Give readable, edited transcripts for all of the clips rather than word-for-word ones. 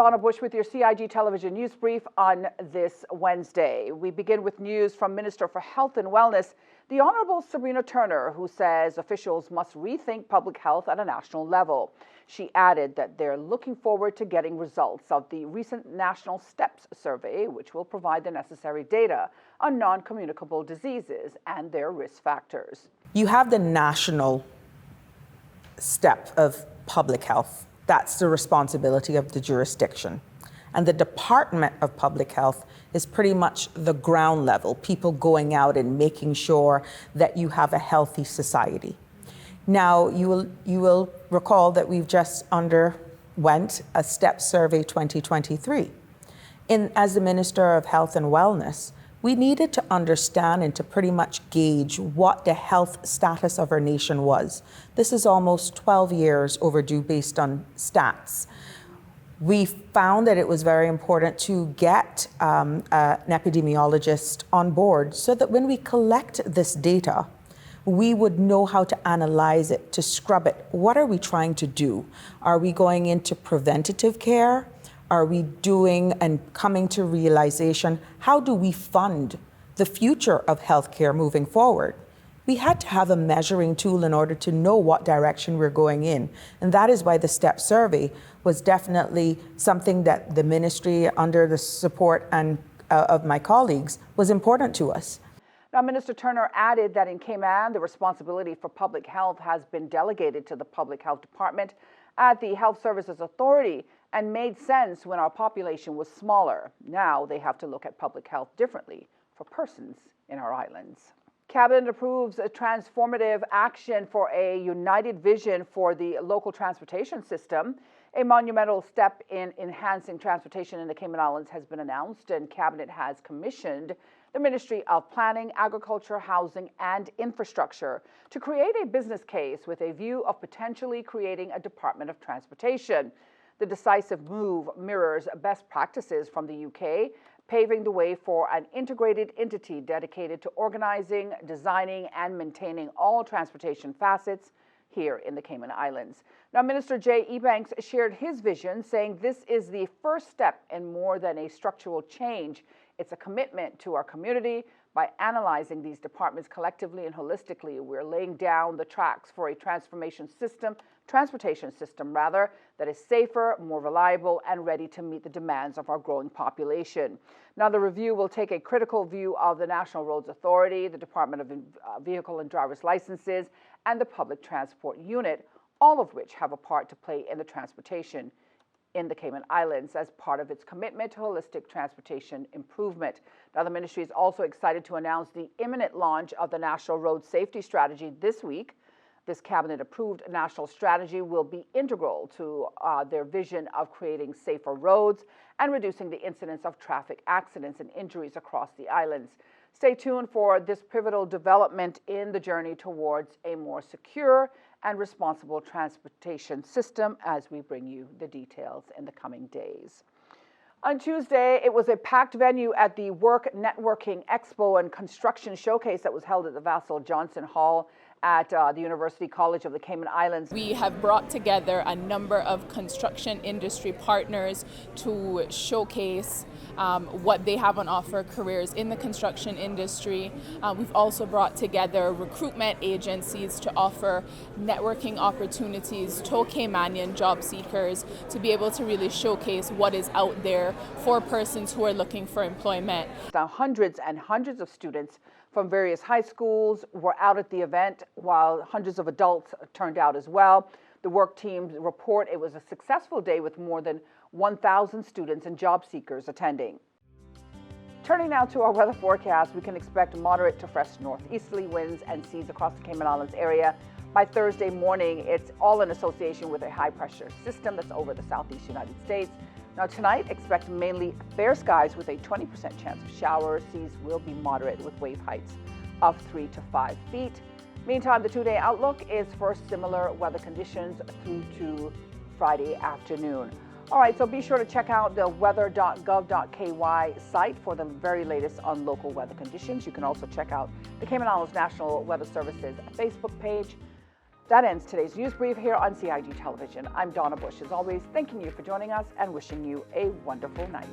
Donna Bush with your CIG television news brief on this Wednesday. We begin with news from Minister for Health and Wellness, the Honorable Sabrina Turner, who says officials must rethink public health at a national level. She added that they're looking forward to getting results of the recent National STEPS survey, which will provide the necessary data on non-communicable diseases and their risk factors. You have the national step of public health. That's the responsibility of the jurisdiction. And the Department of Public Health is pretty much the ground level, people going out and making sure that you have a healthy society. Now, you will recall that we've just underwent a STEP Survey 2023. As the Minister of Health and Wellness, we needed to understand and to pretty much gauge what the health status of our nation was. This is almost 12 years overdue based on stats. We found that it was very important to get an epidemiologist on board so that when we collect this data, we would know how to analyze it, to scrub it. What are we trying to do? Are we going into preventative care? Are we doing and coming to realization, how do we fund the future of healthcare moving forward? We had to have a measuring tool in order to know what direction we're going in. And that is why the STEP survey was definitely something that the ministry, under the support of my colleagues, was important to us. Now, Minister Turner added that in Cayman, the responsibility for public health has been delegated to the Public Health Department at the Health Services Authority, and made sense when our population was smaller. Now they have to look at public health differently for persons in our islands. Cabinet approves a transformative action for a united vision for the local transportation system. A monumental step in enhancing transportation in the Cayman Islands has been announced, and Cabinet has commissioned the Ministry of Planning, Agriculture, Housing, and Infrastructure to create a business case with a view of potentially creating a Department of Transportation. The decisive move mirrors best practices from the UK, paving the way for an integrated entity dedicated to organizing, designing, and maintaining all transportation facets here in the Cayman Islands. Now, Minister Jay Ebanks shared his vision, saying this is the first step in more than a structural change. It's a commitment to our community. By analyzing these departments collectively and holistically, we're laying down the tracks for a transportation system that is safer, more reliable, and ready to meet the demands of our growing population. Now, the review will take a critical view of the National Roads Authority, the Department of Vehicle and Driver's Licenses, and the Public Transport Unit, all of which have a part to play in the transportation in the Cayman Islands as part of its commitment to holistic transportation improvement. Now, the ministry is also excited to announce the imminent launch of the National Road Safety Strategy this week. This cabinet-approved national strategy will be integral to their vision of creating safer roads and reducing the incidence of traffic accidents and injuries across the islands. Stay tuned for this pivotal development in the journey towards a more secure and responsible transportation system as we bring you the details in the coming days. On Tuesday, it was a packed venue at the WORC Networking Expo and Construction Showcase that was held at the Vassal Johnson Hall at the University College of the Cayman Islands. We have brought together a number of construction industry partners to showcase what they have on offer, careers in the construction industry. We've also brought together recruitment agencies to offer networking opportunities to Caymanian job seekers to be able to really showcase what is out there for persons who are looking for employment. Now, hundreds and hundreds of students from various high schools were out at the event, while hundreds of adults turned out as well. The WORC team report it was a successful day with more than 1,000 students and job seekers attending. Turning now to our weather forecast, we can expect moderate to fresh northeasterly winds and seas across the Cayman Islands area. By Thursday morning, it's all in association with a high-pressure system that's over the southeast United States. Now tonight, expect mainly fair skies with a 20% chance of showers. Seas will be moderate with wave heights of 3 to 5 feet. Meantime, the two-day outlook is for similar weather conditions through to Friday afternoon. All right, so be sure to check out the weather.gov.ky site for the very latest on local weather conditions. You can also check out the Cayman Islands National Weather Service's Facebook page. That ends today's news brief here on CIG Television. I'm Donna Bush, as always, thanking you for joining us and wishing you a wonderful night.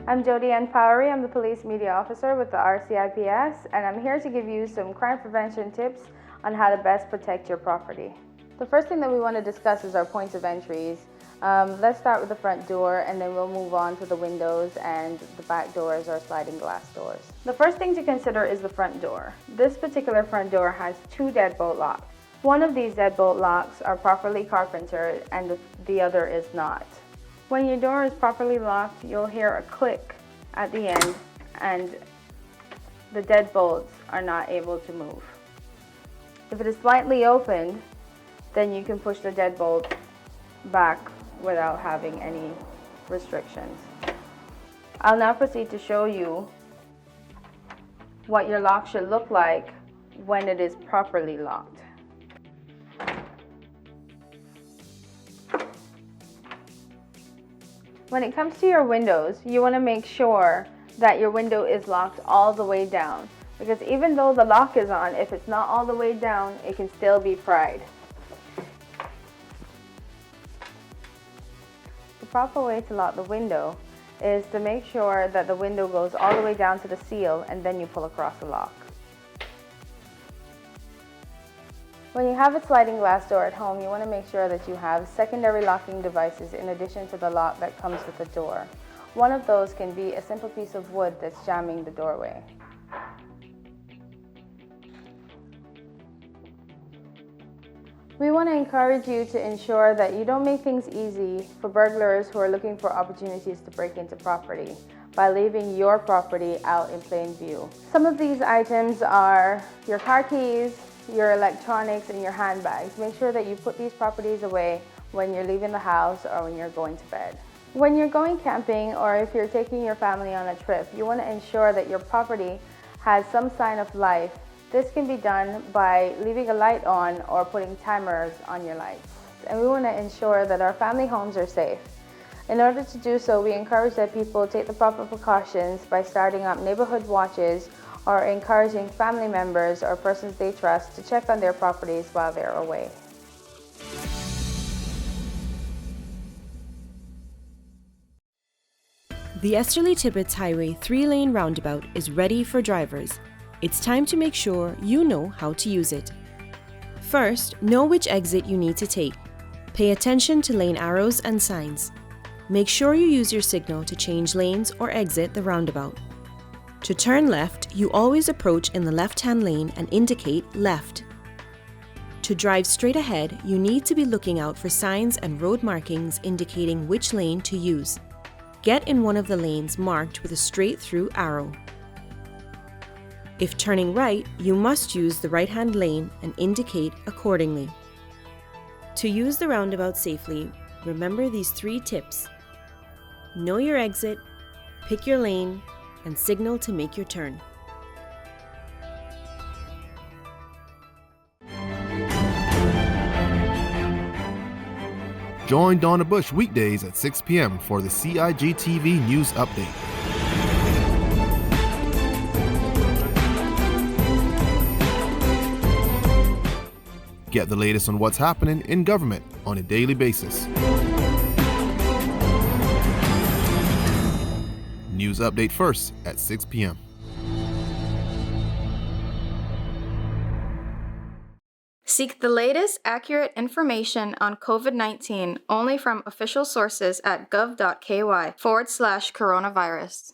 I'm Jody Ann Fowry. I'm the Police Media Officer with the RCIPS, and I'm here to give you some crime prevention tips on how to best protect your property. The first thing that we want to discuss is our points of entries. Let's start with the front door, and then we'll move on to the windows and the back doors or sliding glass doors. The first thing to consider is the front door. This particular front door has 2 deadbolt locks. One of these deadbolt locks are properly carpentered and the other is not. When your door is properly locked, you'll hear a click at the end and the deadbolts are not able to move. If it is slightly opened, then you can push the deadbolt back without having any restrictions. I'll now proceed to show you what your lock should look like when it is properly locked. When it comes to your windows, you want to make sure that your window is locked all the way down, because even though the lock is on, if it's not all the way down, it can still be pried. The proper way to lock the window is to make sure that the window goes all the way down to the seal and then you pull across the lock. When you have a sliding glass door at home, you want to make sure that you have secondary locking devices in addition to the lock that comes with the door. One of those can be a simple piece of wood that's jamming the doorway. We want to encourage you to ensure that you don't make things easy for burglars who are looking for opportunities to break into property by leaving your property out in plain view. Some of these items are your car keys, your electronics, and your handbags. Make sure that you put these properties away when you're leaving the house or when you're going to bed. When you're going camping or if you're taking your family on a trip, you want to ensure that your property has some sign of life. This can be done by leaving a light on or putting timers on your lights. And we want to ensure that our family homes are safe. In order to do so, we encourage that people take the proper precautions by starting up neighborhood watches or encouraging family members or persons they trust to check on their properties while they're away. The Esterly-Tibbetts Highway 3-lane roundabout is ready for drivers. It's time to make sure you know how to use it. First, know which exit you need to take. Pay attention to lane arrows and signs. Make sure you use your signal to change lanes or exit the roundabout. To turn left, you always approach in the left-hand lane and indicate left. To drive straight ahead, you need to be looking out for signs and road markings indicating which lane to use. Get in one of the lanes marked with a straight-through arrow. If turning right, you must use the right-hand lane and indicate accordingly. To use the roundabout safely, remember these 3 tips. Know your exit, pick your lane, and signal to make your turn. Join Donna Bush weekdays at 6 p.m. for the CIG TV News Update. Get the latest on what's happening in government on a daily basis. News Update first at 6 p.m. Seek the latest, accurate information on COVID-19 only from official sources at gov.ky/coronavirus.